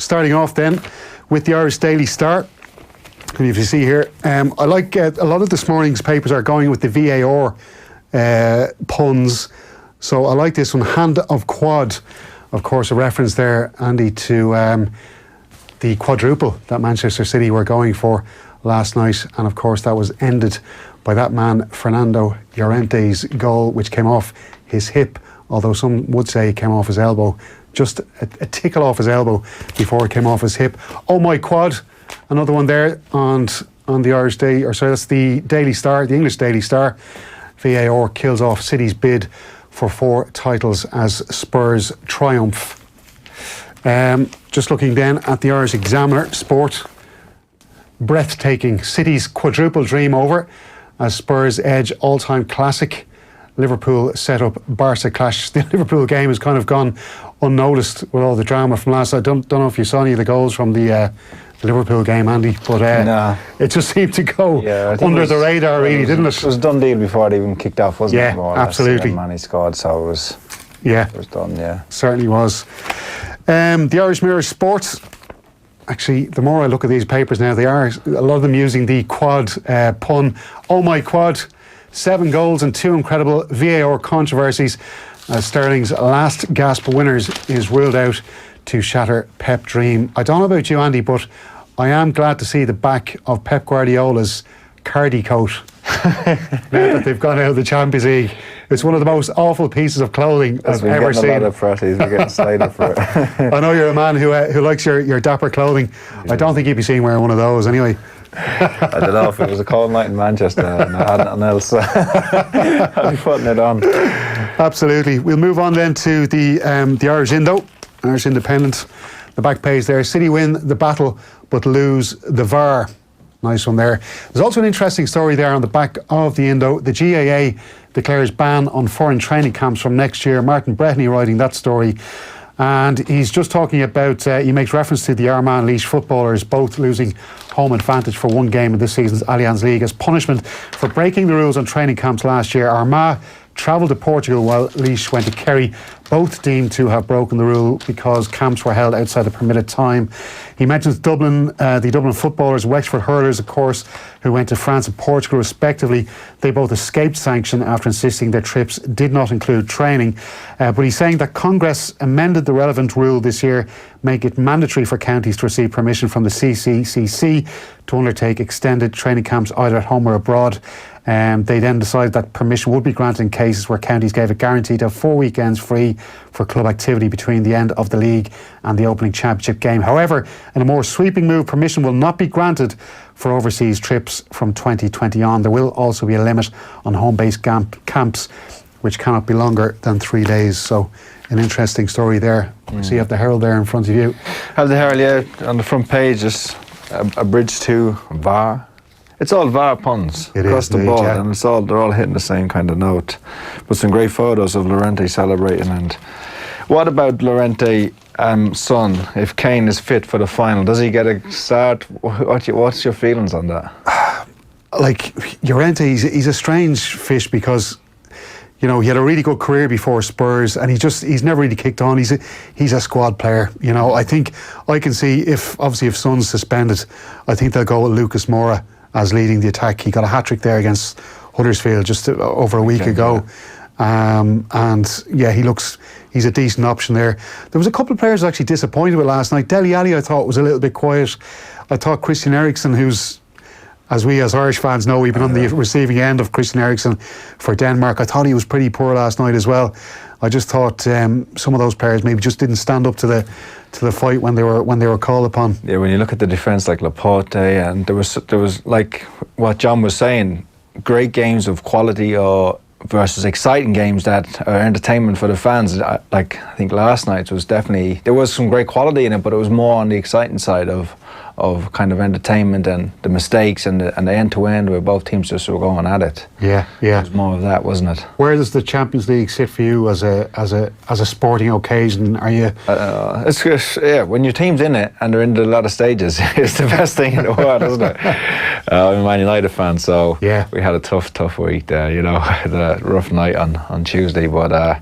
starting off then with the Irish Daily Star. And if you see here, I like a lot of this morning's papers are going with the VAR puns. So I like this one, hand of quad. Of course, a reference there, Andy, to the quadruple that Manchester City were going for last night. And of course, that was ended by that man, Fernando Llorente's goal, which came off his hip, although some would say it came off his elbow. Just a tickle off his elbow before it came off his hip. Oh my quad, another one there on the Irish Day, or sorry, that's the Daily Star, the English Daily Star. VAR kills off City's bid for 4 titles as Spurs triumph. Just looking then at the Irish Examiner Sport. Breathtaking. City's quadruple dream over as Spurs edge all-time classic. Liverpool set up Barca clash. The Liverpool game has kind of gone unnoticed with all the drama from last night. I don't know if you saw any of the goals from the Liverpool game, Andy, but it just seemed to go under the radar, really, didn't it? It was a done deal before it even kicked off, wasn't it? Yeah, absolutely. Man, he scored, so it was done, yeah. Certainly was. The Irish Mirror Sports. Actually, the more I look at these papers now, they are, a lot of them using the quad pun. Oh my quad, 7 goals and 2 incredible VAR controversies. Sterling's last gasp winners is ruled out to shatter Pep dream. I don't know about you, Andy, but I am glad to see the back of Pep Guardiola's cardi coat now that they've gone out of the Champions League. It's one of the most awful pieces of clothing I've ever seen. A lot of press. We're getting slated for it. I know you're a man who likes your dapper clothing. Yeah. I don't think you'd be seen wearing one of those anyway. I don't know if it was a cold night in Manchester and I had nothing else. I'd be putting it on. Absolutely. We'll move on then to the Irish Indo, Irish Independent. The back page there. City win the battle but lose the VAR. Nice one there. There's also an interesting story there on the back of the Indo. The GAA declares ban on foreign training camps from next year. Martin Breheny writing that story. And he's just talking about, he makes reference to the Armagh Laois footballers both losing home advantage for 1 game in this season's Allianz League as punishment for breaking the rules on training camps last year. Armagh travelled to Portugal while Laois went to Kerry, both deemed to have broken the rule because camps were held outside the permitted time. He mentions Dublin, the Dublin footballers, Wexford hurlers, of course, who went to France and Portugal respectively. They both escaped sanction after insisting their trips did not include training. But he's saying that Congress amended the relevant rule this year, make it mandatory for counties to receive permission from the CCCC to undertake extended training camps either at home or abroad. They then decided that permission would be granted in cases where counties gave a guarantee to have 4 weekends free for club activity between the end of the league and the opening championship game. However, in a more sweeping move, permission will not be granted for overseas trips from 2020 on. There will also be a limit on home-based camps, which cannot be longer than 3 days. So, an interesting story there. So you have the Herald there in front of you. Have the Herald, yeah, on the front page, is a bridge to VAR. It's all VAR puns across the board, and they're all hitting the same kind of note. But some great photos of Llorente celebrating. And what about Llorente, son? If Kane is fit for the final, does he get a start? What's your feelings on that? Like Llorente, he's a strange fish because, you know, he had a really good career before Spurs, and he's never really kicked on. He's a squad player. You know, I think I can see if Son's suspended, I think they'll go with Lucas Moura as leading the attack. He got a hat-trick there against Huddersfield just over a week ago. And yeah, he's a decent option there. There was a couple of players actually disappointed with last night. Dele Alli, I thought, was a little bit quiet. I thought Christian Eriksen, who's, as we as Irish fans know, we've been on the receiving end of Christian Eriksen for Denmark. I thought he was pretty poor last night as well. I just thought some of those players maybe just didn't stand up to the fight when they were called upon. Yeah, when you look at the defence like Laporte, and there was like what John was saying, great games of quality versus exciting games that are entertainment for the fans. Like I think last night was definitely, there was some great quality in it, but it was more on the exciting side of kind of entertainment and the mistakes and the end-to-end where both teams just were going at it. Yeah. It was more of that, wasn't it? Where does the Champions League sit for you as a sporting occasion? Are you? It's when your team's in it and they're in a lot of stages, it's the best thing in the world, isn't it? I'm a Man United fan, so we had a tough week there. You know, the rough night on Tuesday, but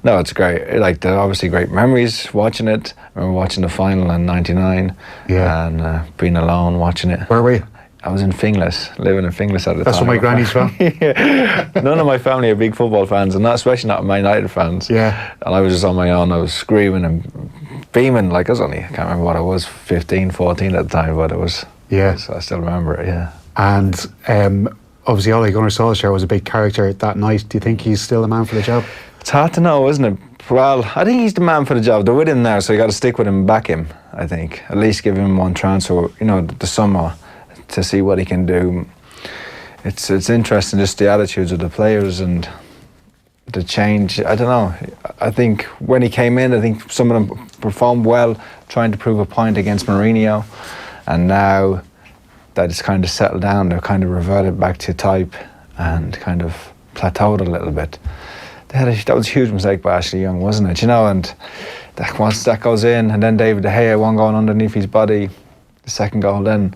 No, it's great. Like, there are obviously great memories watching it. I remember watching the final in '99, and being alone watching it. Where were you? I was in Finglas, living in Finglas at the time. That's where my granny's from. Yeah. None of my family are big football fans, and especially not Man United fans. Yeah. And I was just on my own. I was screaming and beaming. Like, I can't remember what I was, 15, 14 at the time, but it was. Yeah. I still remember it. Yeah. And obviously, Ole Gunnar Solskjaer was a big character that night. Do you think he's still the man for the job? It's hard to know, isn't it? Well, I think he's the man for the job. They're with him now, so you got to stick with him and back him. I think at least give him one transfer. The summer, to see what he can do. It's interesting, just the attitudes of the players and the change. I don't know. I think when he came in, I think some of them performed well, trying to prove a point against Mourinho, and now that it's kind of settled down, they're kind of reverted back to type and kind of plateaued a little bit. That was a huge mistake by Ashley Young, wasn't it? And once that goes in, and then David De Gea, one going underneath his body, the second goal, then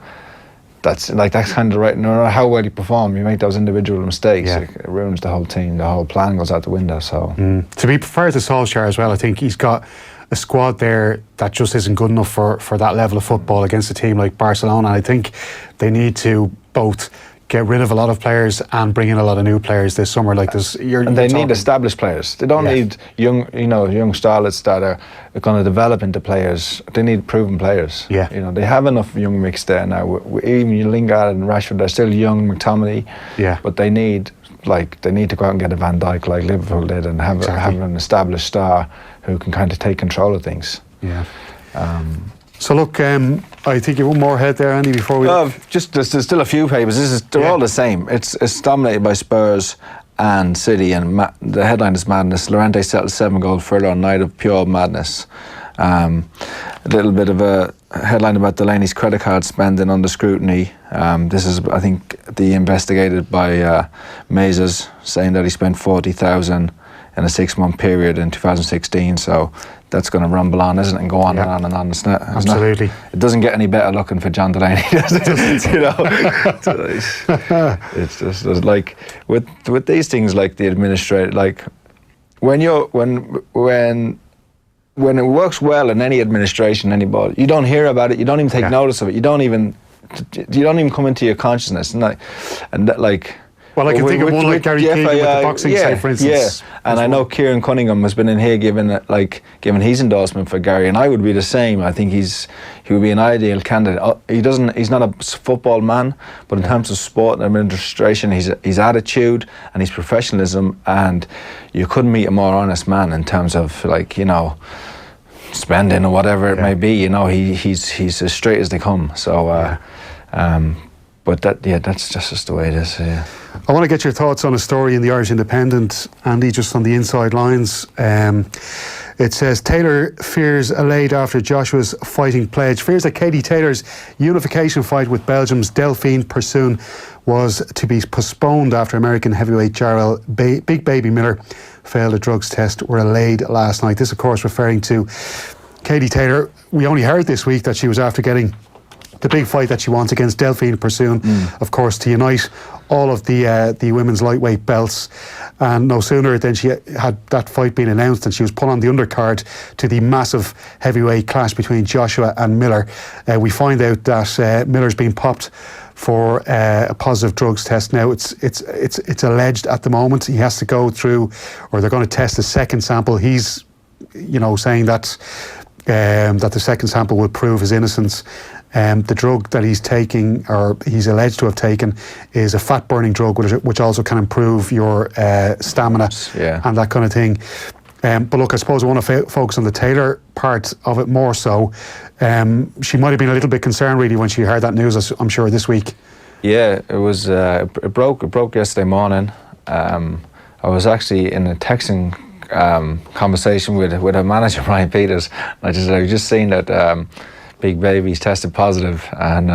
that's kind of right. No matter how well you perform, you make those individual mistakes. Yeah. It ruins the whole team. The whole plan goes out the window. So to be fair to Solskjaer as well, I think he's got a squad there that just isn't good enough for that level of football against a team like Barcelona. And I think they need to both get rid of a lot of players and bring in a lot of new players this summer. Like this, and they need established players. They don't need young starlets that are going to develop into players. They need proven players. Yeah. They have enough young mix there now. Even Lingard and Rashford, they're still young. McTominay. Yeah. But they need to go out and get a Van Dijk like Liverpool did, and have an established star who can kind of take control of things. Yeah. So look, I think you have one more head there, Andy, before we... There's still a few papers. They're all the same. It's dominated by Spurs and City, and the headline is madness. Llorente settled 7-goal furlough night of pure madness. A little bit of a headline about Delaney's credit card spending under scrutiny. This is, I think, investigated by Mazes, saying that he spent 40,000 in a 6-month period in 2016. So that's going to rumble on, isn't it, and go on and on and on. Absolutely. It doesn't get any better looking for John Delaney, does it? It's just like with these things, like the administrator, like when it works well in any administration, anybody, you don't hear about it, you don't even take notice of it, you don't even come into your consciousness, Well, I can think of one like Gary Keegan with the boxing side, for instance. Yeah, and I know Kieran Cunningham has been in here giving his endorsement for Gary, and I would be the same. I think he would be an ideal candidate. He's not a football man, but in terms of sport and administration, his attitude and his professionalism, and you couldn't meet a more honest man in terms of spending or whatever it may be. He's as straight as they come. So. But that's just the way it is. Yeah. I want to get your thoughts on a story in the Irish Independent, Andy, just on the inside lines. It says, Taylor fears allayed after Joshua's fighting pledge. Fears that Katie Taylor's unification fight with Belgium's Delphine Persoon was to be postponed after American heavyweight Jarrell Big Baby Miller failed a drugs test were allayed last night. This, of course, referring to Katie Taylor. We only heard this week that she was after getting the big fight that she wants against Delphine Persoon, of course, to unite all of the women's lightweight belts. And no sooner than she had that fight being announced and she was put on the undercard to the massive heavyweight clash between Joshua and Miller, we find out that Miller's been popped for a positive drugs test. Now it's alleged at the moment he has to go through, or they're going to test a second sample. He's saying that the second sample will prove his innocence. The drug that he's taking, or he's alleged to have taken, is a fat-burning drug, which also can improve your stamina and that kind of thing. But look, I suppose I want to focus on the Taylor part of it more so. She might have been a little bit concerned, really, when she heard that news, I'm sure, this week. Yeah, it was. It broke yesterday morning. I was actually in a texting conversation with her manager, Brian Peters. I just seen that Big Baby's tested positive, and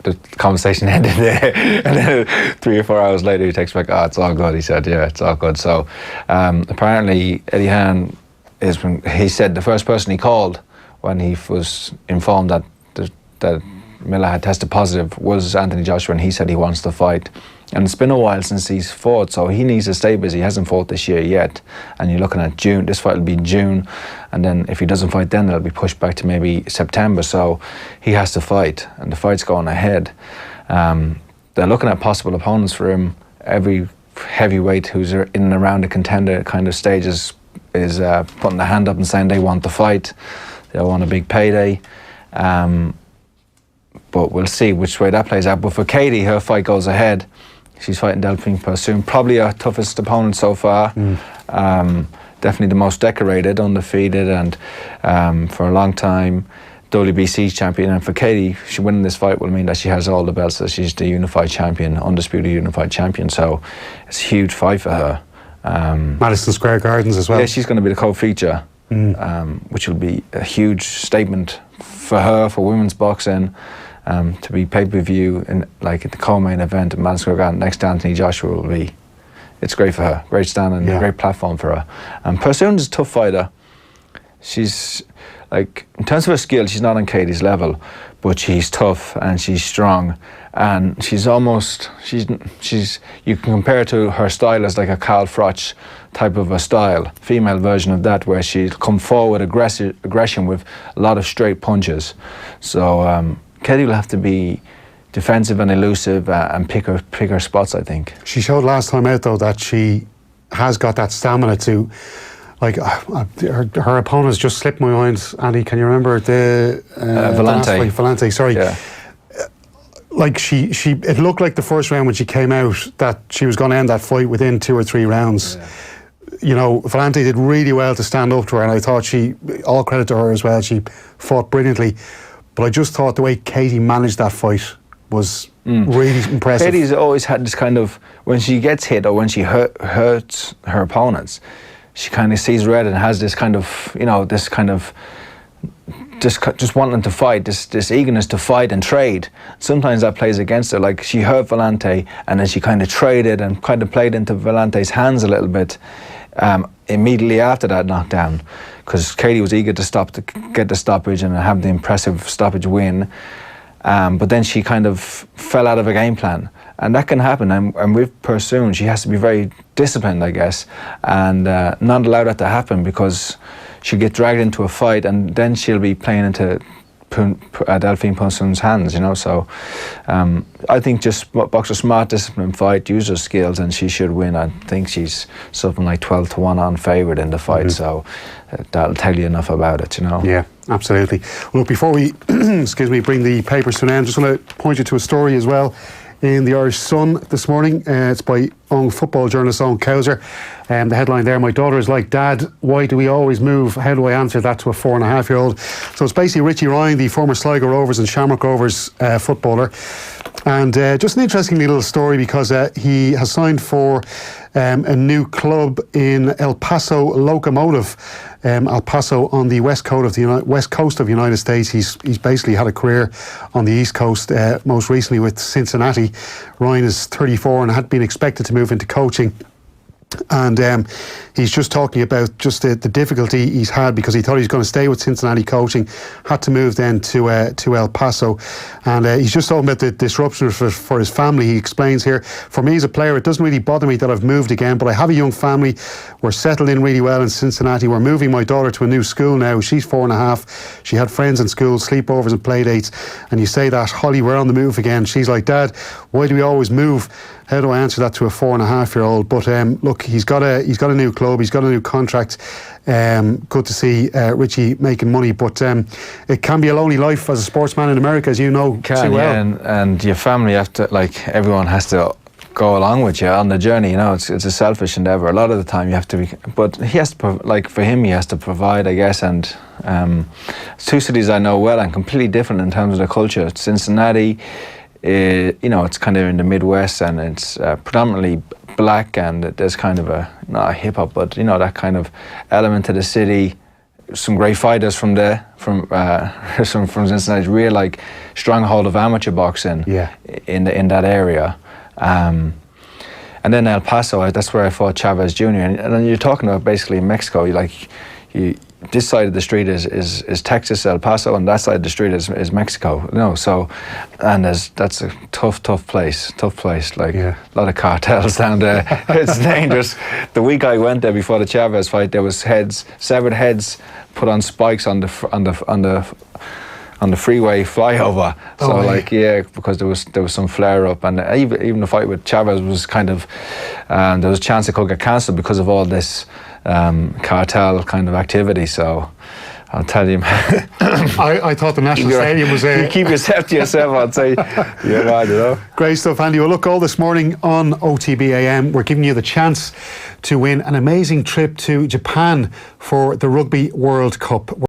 the conversation ended there. And then 3 or 4 hours later, he texts back, it's all good. He said, yeah, it's all good. So apparently Eddie Hearn he said the first person he called when he was informed that Miller had tested positive was Anthony Joshua, and he said he wants to fight. And it's been a while since he's fought, so he needs to stay busy. He hasn't fought this year yet, and you're looking at June. This fight will be in June, and then if he doesn't fight then, it'll be pushed back to maybe September. So he has to fight, and the fight's going ahead. They're looking at possible opponents for him. Every heavyweight who's in and around the contender kind of stage is putting their hand up and saying they want the fight. They want a big payday. But we'll see which way that plays out. But for Katie, her fight goes ahead. She's fighting Delphine Pursoon, probably her toughest opponent so far. Definitely the most decorated, undefeated, and for a long time WBC champion. And for Katie, she winning this fight will mean that she has all the belts, that she's the unified champion, undisputed unified champion. So it's a huge fight for her. Madison Square Gardens as well. Yeah, she's going to be the co-feature, which will be a huge statement for her, for women's boxing. To be pay-per-view in like the co-main event at Madison Square Garden next to Anthony Joshua will be, it's great for her, great stand and a great platform for her. Pursoon's a tough fighter. She's like, in terms of her skill, she's not on Katie's level, but she's tough and she's strong, and she's almost, she's you can compare to her style as like a Carl Froch type of a style, female version of that, where she'll come forward aggression with a lot of straight punches. So Katie will have to be defensive and elusive and pick her spots, I think. She showed last time out, though, that she has got that stamina to, like, her opponents just slipped my mind. Andy, can you remember the Volante? Volante, sorry. Yeah. Like it looked like the first round when she came out that she was going to end that fight within 2 or 3 rounds. Yeah. You know, Volante did really well to stand up to her, and I thought all credit to her as well, she fought brilliantly. But I just thought the way Katie managed that fight was really impressive. Katie's always had this kind of, when she gets hit or when she hurts her opponents, she kind of sees red and has this kind of, you know, this kind of just wanting to fight, this eagerness to fight and trade. Sometimes that plays against her. Like, she hurt Volante and then she kind of traded and kind of played into Volante's hands a little bit immediately after that knockdown, because Katie was eager to get the stoppage and have the impressive stoppage win. But then she kind of fell out of a game plan. And that can happen. And with Pursoon, she has to be very disciplined, I guess, and not allow that to happen, because she'll get dragged into a fight and then she'll be playing into Delphine Pursoon's hands, you know. So I think just box a smart, disciplined fight, use her skills, and she should win. I think she's something like 12-1 on favourite in the fight, so that'll tell you enough about it, you know. Yeah, absolutely. Well, look, before we excuse me, bring the papers to an end, just want to point you to a story as well in the Irish Sun this morning. It's by football journalist Owen Cowser. The headline there, "My daughter is like, Dad, why do we always move? How do I answer that to a 4.5-year-old? So it's basically Richie Ryan, the former Sligo Rovers and Shamrock Rovers footballer. And just an interesting little story, because he has signed for a new club in El Paso Locomotive. El Paso on the west coast of the United States. He's basically had a career on the East Coast, most recently with Cincinnati. Ryan is 34 and had been expected to move into coaching. And he's just talking about just the difficulty he's had, because he thought he was going to stay with Cincinnati coaching, had to move then to El Paso. And he's just talking about the disruption for his family. He explains here, "For me as a player, it doesn't really bother me that I've moved again, but I have a young family. We're settled in really well in Cincinnati. We're moving my daughter to a new school now. She's 4.5. She had friends in school, sleepovers and play dates. And you say that, Holly, we're on the move again. She's like, Dad, why do we always move? How do I answer that to a 4.5-year-old? But look, he's got a new club, he's got a new contract. Good to see Richie making money, but it can be a lonely life as a sportsman in America, as you know too well. Yeah, and your family have to, like, everyone has to go along with you on the journey. You know, it's a selfish endeavour. A lot of the time you have to be, but he has to, like, for him, he has to provide, I guess. And it's two cities I know well and completely different in terms of the culture. Cincinnati, you know, it's kind of in the Midwest, and it's predominantly black, and there's kind of not a hip hop, but you know, that kind of element to the city. Some great fighters from there, from Cincinnati. Real, like, stronghold of amateur boxing. Yeah. in that area. And then El Paso, that's where I fought Chavez Jr. And then you're talking about basically Mexico. this side of the street is Texas, El Paso, and that side of the street is Mexico. You know, so, and that's a tough place. Like a lot of cartels down there. It's dangerous. The week I went there before the Chavez fight, there was severed heads put on spikes on the freeway flyover. So because there was some flare up, and even the fight with Chavez was kind of there was a chance it could get cancelled because of all this cartel kind of activity. So I'll tell you, I thought the National Stadium was you keep yourself to yourself, I'd say. You're right, you know. Great stuff, Andy. Well, look, all this morning on OTB AM, we're giving you the chance to win an amazing trip to Japan for the Rugby World Cup.